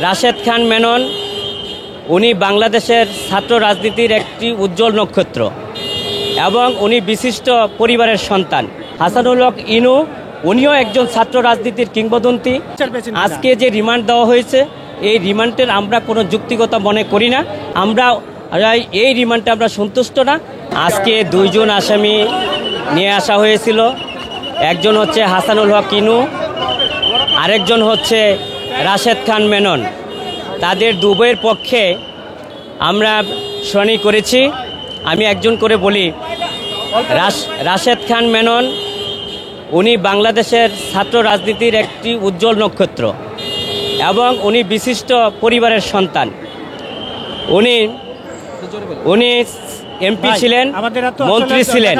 রাশেদ খান মেনন উনি বাংলাদেশের ছাত্র রাজনীতির একটি উজ্জ্বল নক্ষত্র এবং উনি বিশিষ্ট পরিবারের সন্তান। হাসানুল হক ইনু উনিও একজন ছাত্র রাজনীতির কিংবদন্তি। আজকে যে রিমান্ড দেওয়া হয়েছে এই রিমান্ডের আমরা কোনো যুক্তিগত মনে করি না। আমরা এই রিমান্ডে আমরা সন্তুষ্ট না। আজকে দুইজন আসামি নিয়ে আসা হয়েছিল, একজন হচ্ছে হাসানুল হক ইনু, আরেকজন হচ্ছে রাশেদ খান মেনন। তাদের দুবয়ের পক্ষে আমরা শুনানি করেছি। আমি একজন করে বলি, রাশেদ খান মেনন উনি বাংলাদেশের ছাত্র রাজনীতির একটি উজ্জ্বল নক্ষত্র এবং উনি বিশিষ্ট পরিবারের সন্তান। উনি এমপি ছিলেন, মন্ত্রী ছিলেন।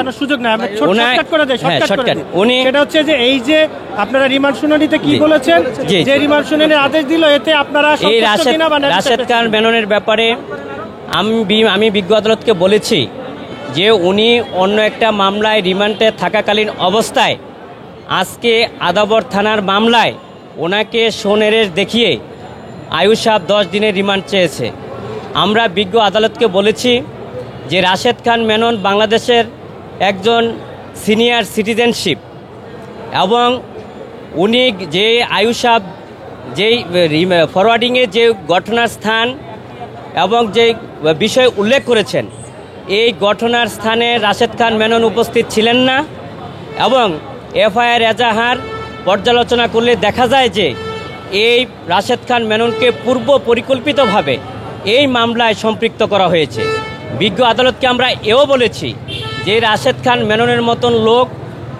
সেটা হচ্ছে যে এই যে আপনারা রিমান্ড শুনানিতে কি বলেছেন, যে রিমান্ড শুনানির আদেশ দিল, এতে আপনারা এই রাশেদ খান মেননের ব্যাপারে আমি বিজ্ঞ আদালতকে বলেছি যে উনি অন্য একটা মামলায় রিমান্ডে থাকাকালীন অবস্থায় আজকে আদাবর থানার মামলায় ওনাকে সোনেরের দেখিয়ে আয়ুষ সাহেব 10 দিনের রিমান্ড চেয়েছে। আমরা বিজ্ঞ আদালতকে বলেছি যে রাশেদ খান মেনন বাংলাদেশের একজন সিনিয়র সিটিজেনশিপ এবং উনি যে আয়ুষ সাহেব যেই ফরওয়ার্ডিংয়ে যে ঘটনার স্থান এবং যে বিষয় উল্লেখ করেছেন, এই ঘটনার স্থানে রাশেদ খান মেনন উপস্থিত ছিলেন না এবং এফআইআর এজাহার পর্যালোচনা করলে দেখা যায় যে এই রাশেদ খান মেননকে পূর্ব পরিকল্পিতভাবে এই মামলায় সম্পৃক্ত করা হয়েছে। বিজ্ঞ আদালতকে আমরা এও বলেছি যে রাশেদ খান মেননের মতন লোক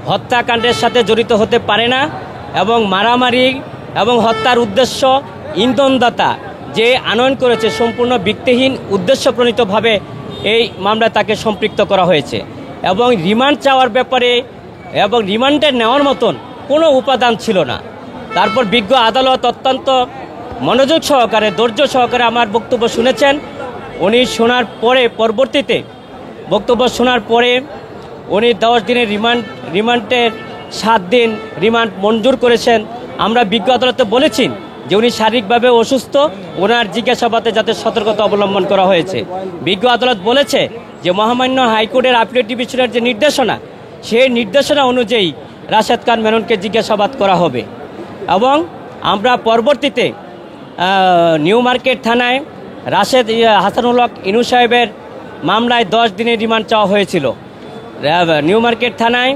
হত্যাকাণ্ডের সাথে জড়িত হতে পারে না এবং মারামারি এবং হত্যার উদ্দেশ্য ইন্ধনদাতা যে আনয়ন করেছে সম্পূর্ণ ভিত্তিহীন উদ্দেশ্যপ্রণীতভাবে এই মামলায় তাকে সম্পৃক্ত করা হয়েছে এবং রিমান্ড চাওয়ার ব্যাপারে এবং রিমান্ডে নেওয়ার মতন কোনো উপাদান ছিল না। তারপর বিজ্ঞ আদালত অত্যন্ত মনোযোগ সহকারে, ধৈর্য সহকারে আমার বক্তব্য শুনেছেন। উনি শোনার পরে পরবর্তীতে বক্তব্য শোনার পরে উনি 10 দিনের রিমান্ডের 7 দিন রিমান্ড মঞ্জুর করেছেন। আমরা বিজ্ঞ আদালতে বলেছি যে উনি শারীরিকভাবে অসুস্থ, ওনার জিজ্ঞাসাবাদে যাতে সতর্কতা অবলম্বন করা হয়েছে। বিজ্ঞ আদালত বলেছে যে মহামান্য হাইকোর্টের আপিলেট ডিভিশনের যে নির্দেশনা, সেই নির্দেশনা অনুযায়ী রাশেদ খান মেননকে জিজ্ঞাসাবাদ করা হবে এবং আমরা পরবর্তীতে নিউ মার্কেট থানায় হাসানুল হক ইনু সাহেবের মামলায় 10 দিনের রিমান্ড চাওয়া হয়েছিল। নিউ মার্কেট থানায়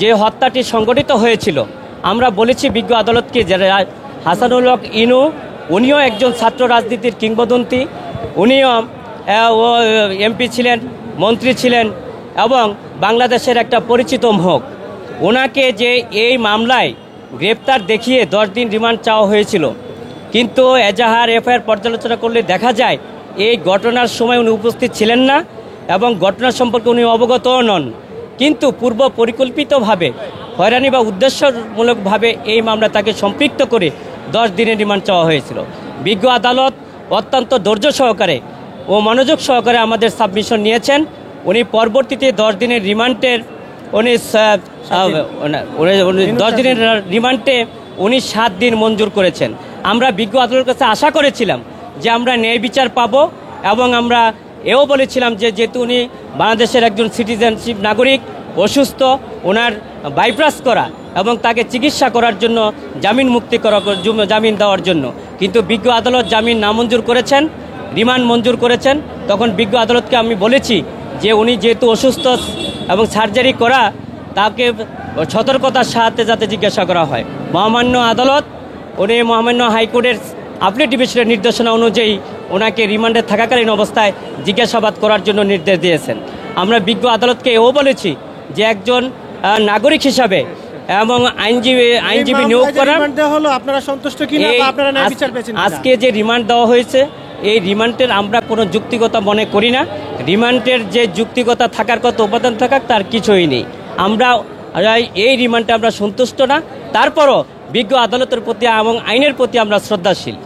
যে হত্যাটি সংগঠিত হয়েছিল, আমরা বলেছি বিজ্ঞ আদালতকে যে হাসানুল হক ইনু উনিও একজন ছাত্র রাজনীতির কিংবদন্তি, উনিও এমপি ছিলেন, মন্ত্রী ছিলেন এবং বাংলাদেশের একটা পরিচিত মুখ। ওনাকে যে এই মামলায় গ্রেপ্তার দেখিয়ে 10 দিন রিমান্ড চাওয়া হয়েছিল, কিন্তু এজাহার এফআইআর পর্যালোচনা করলে দেখা যায় এই ঘটনার সময় উনি উপস্থিত ছিলেন না এবং ঘটনা সম্পর্কে উনি অবগতও নন, কিন্তু পূর্ব পরিকল্পিতভাবে হয়রানি বা উদ্দেশ্যমূলকভাবে এই মামলা তাকে সম্পৃক্ত করে 10 দিনের রিমান্ড চাওয়া হয়েছিল। বিজ্ঞ আদালত অত্যন্ত ধৈর্য সহকারে ও মনোযোগ সহকারে আমাদের সাবমিশন নিয়েছেন। উনি পরবর্তীতে 10 দিনের রিমান্ডের 10 দিনের রিমান্ডে উনি 7 দিন মঞ্জুর করেছেন। আমরা বিজ্ঞ আদালতের কাছে আশা করেছিলাম যে আমরা ন্যায় বিচার পাবো এবং আমরা এও বলেছিলাম যে যেহেতু উনি বাংলাদেশের একজন সিটিজেনশিপ নাগরিক, অসুস্থ, ওনার বাইপাস করা এবং তাকে চিকিৎসা করার জন্য জামিন দেওয়ার জন্য, কিন্তু বিজ্ঞ আদালত জামিন নামঞ্জুর করেছেন, রিমান্ড মঞ্জুর করেছেন। তখন বিজ্ঞ আদালতকে আমি বলেছি যে উনি যেহেতু অসুস্থ এবং সার্জারি করা, তাকে সতর্কতার সাথে যাতে জিজ্ঞাসা করা হয়। মহামান্য আদালত উনি মহামান্য হাইকোর্টের আপিলেট ডিভিশনের নির্দেশনা অনুযায়ী ওনাকে রিমান্ডে থাকাকালীন অবস্থায় জিজ্ঞাসাবাদ করার জন্য নির্দেশ দিয়েছেন। আমরা বিজ্ঞ আদালতকে এও বলেছি যে একজন নাগরিক হিসাবে এবং আইনজীবী নিয়োগ করা হলো, আপনারা সন্তুষ্ট কিনা বা আপনারা ন্যায় বিচার পেয়েছেন? আজকে যে রিমান্ড দেওয়া হয়েছে এই রিমান্ডের আমরা কোনো যুক্তিগত মনে করি না। রিমান্ডের যে যুক্তিগতা থাকার কথা, উপাদান থাকার, তার কিছুই নেই। আমরা এই রিমান্ডে আমরা সন্তুষ্ট না। তারপরও বিজ্ঞ আদালতের প্রতি এবং আইনের প্রতি আমরা শ্রদ্ধাশীল।